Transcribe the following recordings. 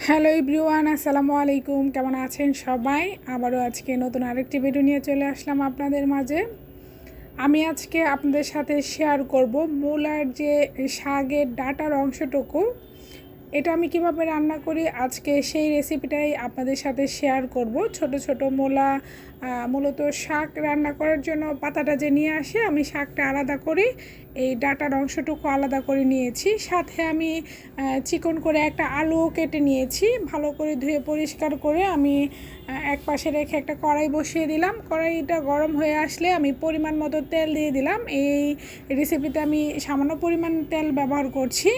Hello everyone, আসসালামু আলাইকুম। কেমন আছেন সবাই? আবারও আজকে নতুন আরেকটি ভিডিও নিয়ে চলে আসলাম আপনাদের মাঝে। আমি আজকে আপনাদের সাথে শেয়ার করব মূলার যে শাকের ডাঁটার অংশটুকু, এটা আমি কিভাবে রান্না করি আজকে সেই রেসিপিটাই আপনাদের সাথে শেয়ার করব। ছোট ছোট মূলা মূলত শাক রান্না করার জন্য পাতাটা যে নিয়ে আসে, আমি শাকটা আলাদা করি, এই ডাঁটার অংশটুকু আলাদা করে নিয়েছি। সাথে আমি চিকন করে একটা আলুও কেটে নিয়েছি। ভালো করে ধুয়ে পরিষ্কার করে আমি এক পাশে রেখে একটা কড়াই বসিয়ে দিলাম। কড়াইটা গরম হয়ে আসলে আমি পরিমাণ মতো তেল দিয়ে দিলাম। এই রেসিপিতে আমি সামান্য পরিমাণ তেল ব্যবহার করছি।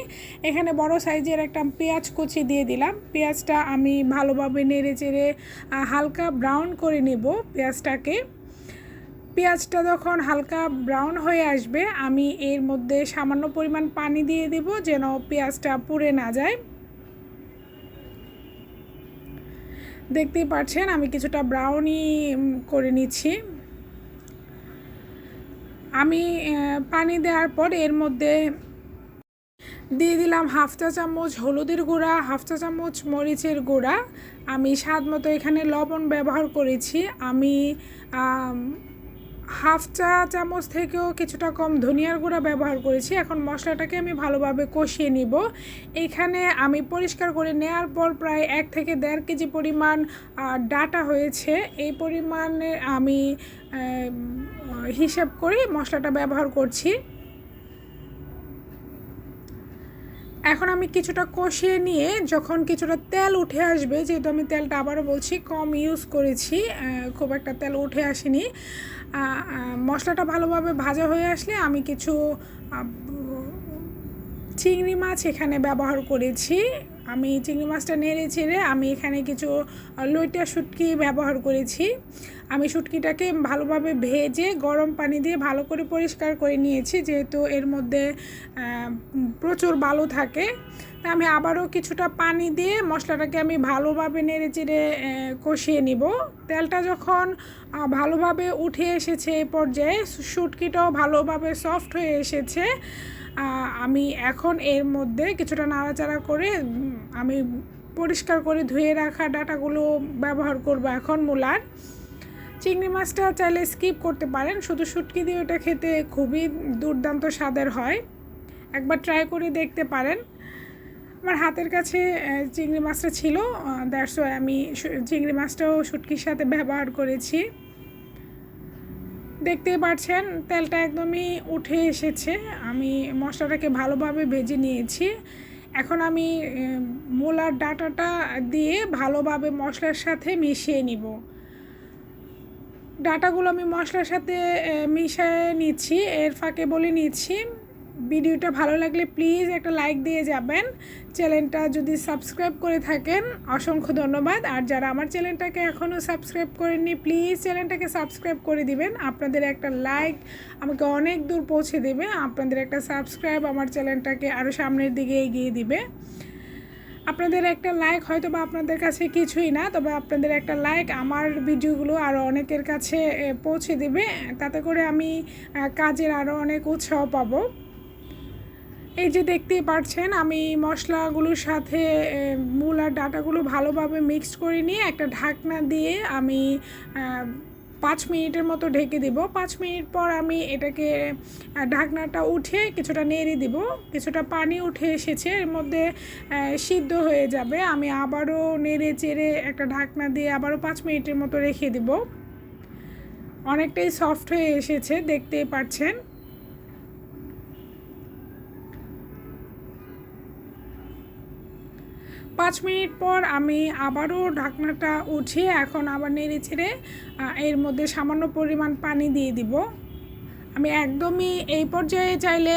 এখানে বড় সাইজের একটা পেঁয়াজ কুচি দিয়ে দিলাম। পেঁয়াজটা আমি ভালোভাবে নেড়ে চেড়ে হালকা ব্রাউন করে নেব পেঁয়াজটাকে। পেঁয়াজটা যখন হালকা ব্রাউন হয়ে আসবে, আমি এর মধ্যে সামান্য পরিমাণ পানি দিয়ে দেব যেন পেঁয়াজটা পুড়ে না যায়। দেখতেই পাচ্ছেন আমি কিছুটা ব্রাউনই করে নিচ্ছি। আমি পানি দেওয়ার পর এর মধ্যে দিয়ে দিলাম হাফ চা চামচ হলুদের গুঁড়া, হাফ চা চামচ মরিচের গুঁড়া। আমি স্বাদ মতো এখানে লবণ ব্যবহার করেছি। আমি হাফ চা চামচ থেকেও কিছুটা কম ধনিয়ার গুঁড়া ব্যবহার করেছি। এখন মশলাটাকে আমি ভালোভাবে কষিয়ে নিব। এইখানে আমি পরিষ্কার করে নেওয়ার পর প্রায় 1 থেকে 1.5 কেজি পরিমাণ ডাঁটা হয়েছে। এই পরিমাণে আমি হিসাব করে মশলাটা ব্যবহার করছি। এখন আমি কিছুটা কষিয়ে নিয়ে যখন কিছুটা তেল উঠে আসবে, যেহেতু আমি তেলটা আবারও বলছি কম ইউজ করেছি, খুব একটা তেল উঠে আসেনি, মশলাটা ভালোভাবে ভাজা হয়ে আসলে আমি কিছু চিংড়ি মাছ এখানে ব্যবহার করেছি। আমি চিংড়ি মাছটা নেড়ে চেড়ে আমি এখানে কিছু লইটা শুটকি ব্যবহার করেছি। আমি শুটকিটাকে ভালোভাবে ভেজে গরম পানি দিয়ে ভালো করে পরিষ্কার করে নিয়েছি, যেহেতু এর মধ্যে প্রচুর বালু থাকে। তা আমি আবারও কিছুটা পানি দিয়ে মশলাটাকে আমি ভালোভাবে নেড়ে চেড়ে কষিয়ে নিব। তেলটা যখন ভালোভাবে উঠে এসেছে এই পর্যায়ে, শুটকিটাও ভালোভাবে সফট হয়ে এসেছে, আমি এখন এর মধ্যে কিছুটা নাড়াচাড়া করে আমি পরিষ্কার করে ধুয়ে রাখা ডাঁটাগুলো ব্যবহার করব। এখন মূলার চিংড়ি মাছটা চাইলে স্কিপ করতে পারেন, শুধু শুটকি দিয়ে ওটা খেতে খুবই দুর্দান্ত স্বাদের হয়। একবার ট্রাই করে দেখতে পারেন। আমার হাতের কাছে চিংড়ি মাছটা ছিল, দ্যাটস ওয়াই আমি চিংড়ি মাছটাও শুটকির সাথে ব্যবহার করেছি। দেখতেই পাচ্ছেন তেলটা একদমই উঠে এসেছে। আমি মশলাটাকে ভালোভাবে ভেজে নিয়েছি। এখন আমি মূলার ডাঁটাটা দিয়ে ভালোভাবে মশলার সাথে মিশিয়ে নিব। ডাঁটাগুলো আমি মশলার সাথে মিশিয়ে নিচ্ছি। এর ফাঁকে বলে নিচ্ছি, ভিডিওটা ভালো লাগলে প্লিজ একটা লাইক দিয়ে যাবেন। চ্যানেলটা যদি সাবস্ক্রাইব করে থাকেন অসংখ্য ধন্যবাদ। আর যারা আমার চ্যানেলটাকে এখনও সাবস্ক্রাইব করেননি, প্লিজ চ্যানেলটাকে সাবস্ক্রাইব করে দিবেন। আপনাদের একটা লাইক আমাকে অনেক দূর পৌঁছে দেবে। আপনাদের একটা সাবস্ক্রাইব আমার চ্যানেলটাকে আরও সামনের দিকে এগিয়ে দিবে। আপনাদের একটা লাইক হয়তো বা আপনাদের কাছে কিছুই না, তবে আপনাদের একটা লাইক আমার ভিডিওগুলো আরও অনেকের কাছে পৌঁছে দেবে। তাতে করে আমি কাজের আরও অনেক উৎসাহ পাবো। এই যে দেখতেই পাচ্ছেন আমি মশলাগুলোর সাথে মূলার ডাঁটাগুলো ভালোভাবে মিক্সড করে নিয়ে একটা ঢাকনা দিয়ে আমি 5 মিনিটের মতো ঢেকে দেব। 5 মিনিট পর আমি এটাকে ঢাকনাটা উঠে কিছুটা নেড়ে দিব। কিছুটা পানি উঠে এসেছে, এর মধ্যে সিদ্ধ হয়ে যাবে। আমি আবারও নেড়ে চেড়ে একটা ঢাকনা দিয়ে আবারও 5 মিনিটের মতো রেখে দেব। অনেকটাই সফট হয়ে এসেছে, দেখতেই পাচ্ছেন। পাঁচ মিনিট পর আমি আবারও ঢাকনাটা উঠিয়ে এখন আবার নেড়ে ছেড়ে এর মধ্যে সামান্য পরিমাণ পানি দিয়ে দিব। আমি একদমই এই পর্যায়ে চাইলে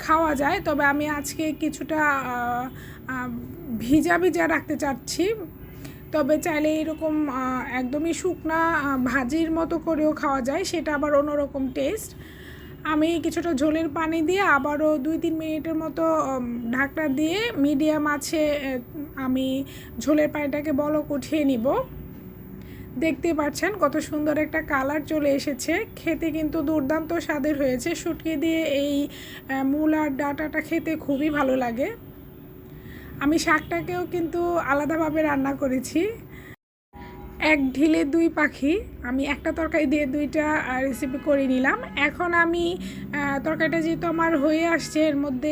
খাওয়া যায়, তবে আমি আজকে কিছুটা ভিজা ভিজা রাখতে চাচ্ছি। তবে চাইলে এরকম একদমই শুকনা ভাজির মতো করেও খাওয়া যায়, সেটা আবার অন্যরকম টেস্ট। আমি কিছুটা ঝোলের পানি দিয়ে আবারও 2-3 মিনিটের মতো ঢাকনা দিয়ে মিডিয়াম আছে আমি ঝোলের পানিটাকে বলক উঠিয়ে নিব। দেখতে পাচ্ছেন কত সুন্দর একটা কালার চলে এসেছে, খেতে কিন্তু দুর্দান্ত স্বাদের হয়েছে। শুটকি দিয়ে এই মূলার ডাঁটাটা খেতে খুবই ভালো লাগে। আমি শাকটাকেও কিন্তু আলাদাভাবে রান্না করেছি। এক ঢিলে দুই পাখি, আমি একটা তরকারি দিয়ে দুইটা রেসিপি করে নিলাম। এখন আমি তরকারিটা যেহেতু আমার হয়ে আসছে, এর মধ্যে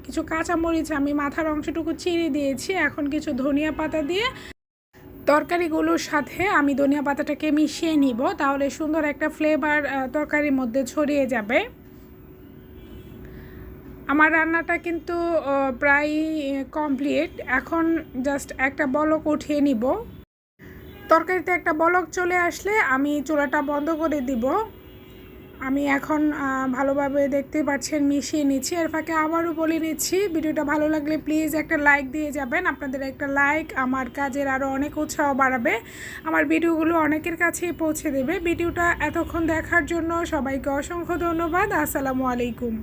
কিছু কাঁচামরিচ আমি মাথার অংশটুকু চিড়ে দিয়েছি। এখন কিছু ধনিয়া পাতা দিয়ে তরকারিগুলোর সাথে আমি ধনিয়া পাতাটাকে মিশিয়ে নিব, তাহলে সুন্দর একটা ফ্লেভার তরকারির মধ্যে ছড়িয়ে যাবে। আমার রান্নাটা কিন্তু প্রায় কমপ্লিট। এখন জাস্ট একটা বলক উঠিয়ে নিব। তরকারিতে একটা বলক চলে আসলে আমি চুলাটা বন্ধ করে দিব। আমি এখন ভালোভাবে দেখতে পাচ্ছেন মিশিয়ে নিচ্ছি। এর ফাঁকে আবারও বলে নিচ্ছি, ভিডিওটা ভালো লাগলে প্লিজ একটা লাইক দিয়ে যাবেন। আপনাদের একটা লাইক আমার কাজের আরও অনেক উৎসাহ বাড়াবে, আমার ভিডিওগুলো অনেকের কাছেই পৌঁছে দেবে। ভিডিওটা এতক্ষণ দেখার জন্য সবাইকে অসংখ্য ধন্যবাদ। আসসালামু আলাইকুম।